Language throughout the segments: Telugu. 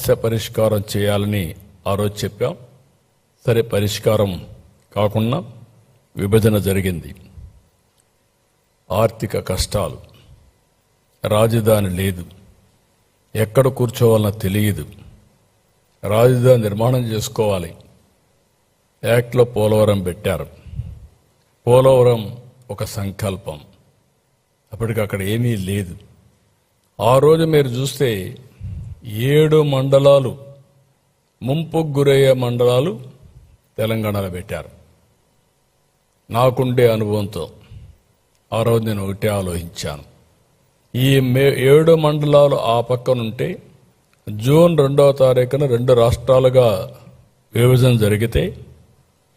సమస్య పరిష్కారం చేయాలని ఆ రోజు చెప్పాం. సరే, పరిష్కారం కాకుండా విభజన జరిగింది. ఆర్థిక కష్టాలు, రాజధాని లేదు, ఎక్కడ కూర్చోవాలన్నా తెలియదు, రాజధాని నిర్మాణం చేసుకోవాలి. యాక్ట్లో పోలవరం పెట్టారు. పోలవరం ఒక సంకల్పం, అప్పటికి అక్కడ ఏమీ లేదు. ఆ రోజు మీరు చూస్తే 7 మండలాలు, ముంపుకు గురయ్యే మండలాలు తెలంగాణలో పెట్టారు. నాకుండే అనుభవంతో ఆ రోజు నేను ఒకటే ఆలోచించాను, ఈ 7 మండలాలు ఆ పక్కనుంటే జూన్ 2వ తారీఖున 2 రాష్ట్రాలుగా విభజన జరిగితే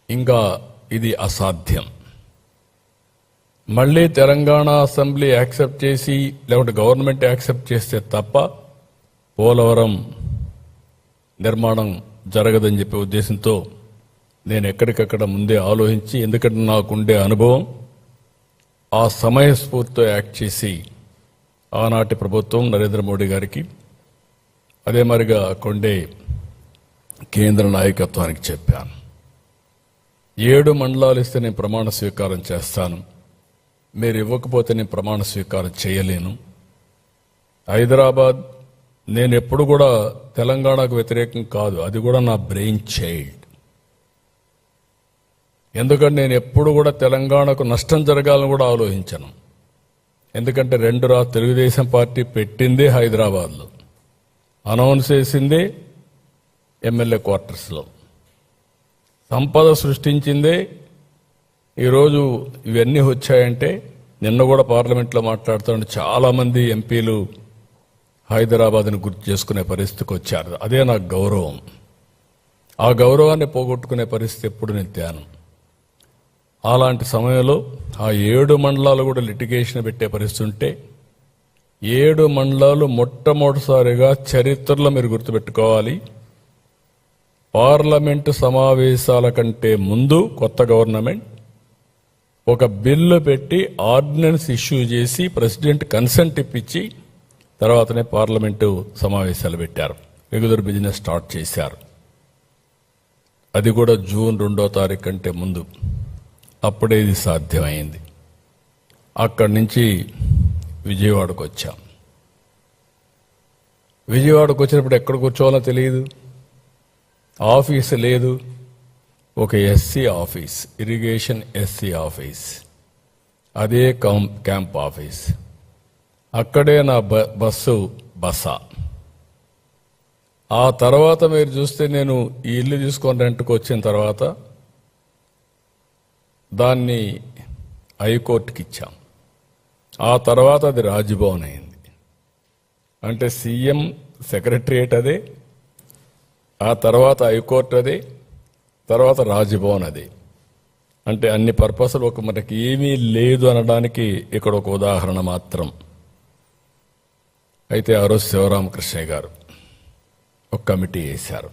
ఇంకా ఇది అసాధ్యం. మళ్ళీ తెలంగాణ అసెంబ్లీ యాక్సెప్ట్ చేసి లేకుంటే గవర్నమెంట్ యాక్సెప్ట్ చేస్తే తప్ప పోలవరం నిర్మాణం జరగదని చెప్పే ఉద్దేశంతో నేను ఎక్కడికక్కడ ముందే ఆలోచించి, ఎందుకంటే నాకుండే అనుభవం, ఆ సమయస్ఫూర్తితో యాక్ట్ చేసి ఆనాటి ప్రభుత్వం నరేంద్ర మోడీ గారికి, అదే మరిగా కొండే కేంద్ర నాయకత్వానికి చెప్పాను. 7 మండలాలు ఇస్తే నేను ప్రమాణ స్వీకారం చేస్తాను, మీరు ఇవ్వకపోతే నేను ప్రమాణ స్వీకారం చేయలేను. హైదరాబాద్ నేను ఎప్పుడు కూడా తెలంగాణకు వ్యతిరేకం కాదు, అది కూడా నా బ్రెయిన్ చైల్డ్. ఎందుకంటే నేను ఎప్పుడు కూడా తెలంగాణకు నష్టం జరగాలని కూడా ఆలోచించను. ఎందుకంటే 2 తెలుగుదేశం పార్టీ పెట్టిందే హైదరాబాద్లో, అనౌన్స్ చేసిందే ఎమ్మెల్యే క్వార్టర్స్లో, సంపద సృష్టించిందే. ఈరోజు ఇవన్నీ వచ్చాయంటే, నిన్న కూడా పార్లమెంట్లో మాట్లాడుతుంటే చాలామంది ఎంపీలు హైదరాబాద్ని గుర్తు చేసుకునే పరిస్థితికి వచ్చారు. అదే నాకు గౌరవం. ఆ గౌరవాన్ని పోగొట్టుకునే పరిస్థితి ఎప్పుడు నేను తేను. అలాంటి సమయంలో ఆ 7 మండలాలు కూడా లిటిగేషన్ పెట్టే పరిస్థితి ఉంటే, 7 మండలాలు మొట్టమొదటిసారిగా చరిత్రలో మీరు గుర్తుపెట్టుకోవాలి, పార్లమెంటు సమావేశాల కంటే ముందు కొత్త గవర్నమెంట్ ఒక బిల్లు పెట్టి ఆర్డినెన్స్ ఇష్యూ చేసి ప్రెసిడెంట్ కన్సెంట్ ఇప్పించి తర్వాతనే పార్లమెంటు సమావేశాలు పెట్టారు, రెగ్యులర్ బిజినెస్ స్టార్ట్ చేశారు. అది కూడా జూన్ 2వ తారీఖు కంటే ముందు. అప్పుడే ఇది సాధ్యమైంది. అక్కడి నుంచి విజయవాడకు వచ్చాం. విజయవాడకు వచ్చినప్పుడు ఎక్కడ కూర్చోవాలో తెలియదు, ఆఫీసు లేదు. ఒక SC office, irrigation SC office, అదే క్యాంప్ ఆఫీస్. అక్కడే నా బస. ఆ తర్వాత మీరు చూస్తే నేను ఈ ఇల్లు తీసుకొని రెంట్కి వచ్చిన తర్వాత దాన్ని హైకోర్టుకి ఇచ్చాం. ఆ తర్వాత అది రాజ్భవన్ అయింది. అంటే సీఎం సెక్రటరియేట్ అదే, ఆ తర్వాత హైకోర్టు అదే, తర్వాత రాజ్భవన్ అదే. అంటే అన్ని పర్పస్లు ఒక మనకి ఏమీ లేదు అనడానికి ఇక్కడ ఒక ఉదాహరణ మాత్రం. అయితే ఆ రోజు శివరామకృష్ణయ్య గారు ఒక కమిటీ వేశారు.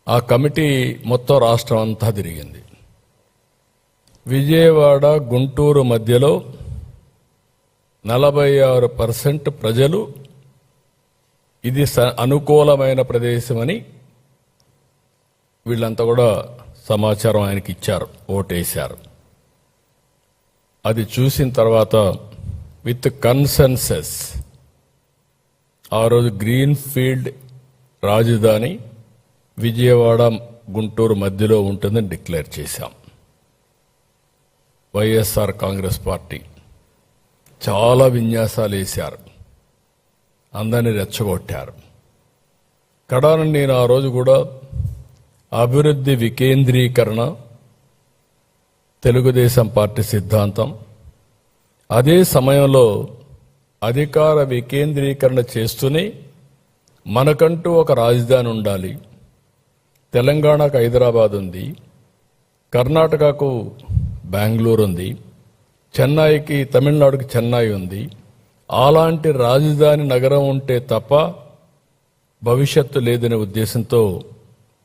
ఆ కమిటీ మొత్తం రాష్ట్రం అంతా తిరిగింది. విజయవాడ గుంటూరు మధ్యలో 46% ప్రజలు ఇది అనుకూలమైన ప్రదేశమని వీళ్ళంతా కూడా సమాచారం ఆయనకి ఇచ్చారు, ఓటేశారు. అది చూసిన తర్వాత విత్ కన్సెన్సస్ ఆ రోజు గ్రీన్ ఫీల్డ్ రాజధాని విజయవాడ గుంటూరు మధ్యలో ఉంటుందని డిక్లేర్ చేశాం. వైఎస్ఆర్ కాంగ్రెస్ పార్టీ చాలా విన్యాసాలు వేశారు, అందరినీ రెచ్చగొట్టారు. కడాన నేను ఆ రోజు కూడా అభివృద్ధి వికేంద్రీకరణ తెలుగుదేశం పార్టీ సిద్ధాంతం, అదే సమయంలో అధికార వికేంద్రీకరణ చేస్తూనే మనకంటూ ఒక రాజధాని ఉండాలి. తెలంగాణకు హైదరాబాద్ ఉంది, కర్ణాటకకు బెంగళూరు ఉంది, చెన్నైకి తమిళనాడుకి చెన్నై ఉంది. అలాంటి రాజధాని నగరం ఉంటే తప్ప భవిష్యత్తు లేదనే ఉద్దేశంతో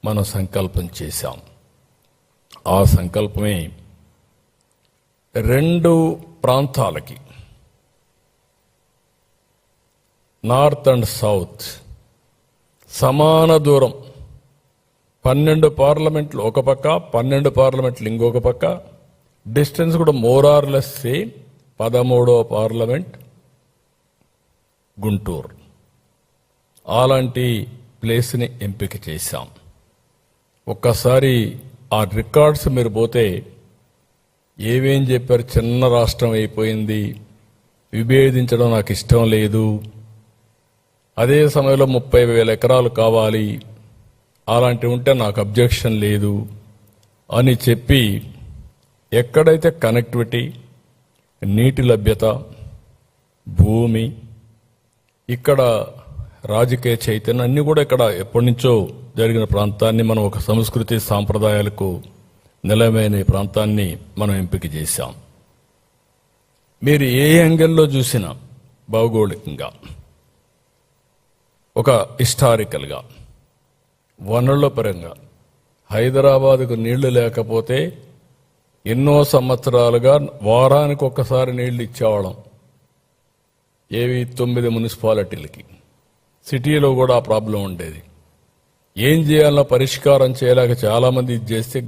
మనం సంకల్పం చేశాం. ఆ సంకల్పమే 2 ప్రాంతాలకి, నార్త్ అండ్ సౌత్, సమాన దూరం 12 పార్లమెంట్లు ఒక పక్క 12 పార్లమెంట్లు ఇంకొక పక్క డిస్టెన్స్ కూడా మోరార్లెస్ సేమ్ 13వ పార్లమెంట్ గుంటూరు అలాంటి ప్లేస్ని ఎంపిక చేశాం. ఒక్కసారి ఆ రికార్డ్స్ మీరు పోతే ఏమేం చెప్పారు, చిన్న రాష్ట్రం అయిపోయింది, విభేదించడం నాకు ఇష్టం లేదు, అదే సమయంలో 30,000 ఎకరాలు కావాలి, అలాంటివి ఉంటే నాకు అబ్జెక్షన్ లేదు అని చెప్పి ఎక్కడైతే కనెక్టివిటీ, నీటి లభ్యత, భూమి, ఇక్కడ రాజకీయ చైతన్యం అన్నీ కూడా ఇక్కడ ఎప్పటి నుంచో జరిగిన ప్రాంతాన్ని మనం ఒక సంస్కృతి సాంప్రదాయాలకు నిలమైన ఈ ప్రాంతాన్ని మనం ఎంపిక చేశాం. మీరు ఏ యాంగిల్లో చూసినా భౌగోళికంగా, ఒక హిస్టారికల్గా, వనరుల పరంగా హైదరాబాద్కు నీళ్లు లేకపోతే ఎన్నో సంవత్సరాలుగా వారానికి ఒక్కసారి నీళ్లు ఇచ్చేవాళ్ళం. ఏవి 9 మున్సిపాలిటీలకి. సిటీలో కూడా ఆ ప్రాబ్లం ఉండేది. ఏం చేయాలన్నా పరిష్కారం చేయలేక చాలామంది ఇది చేస్తే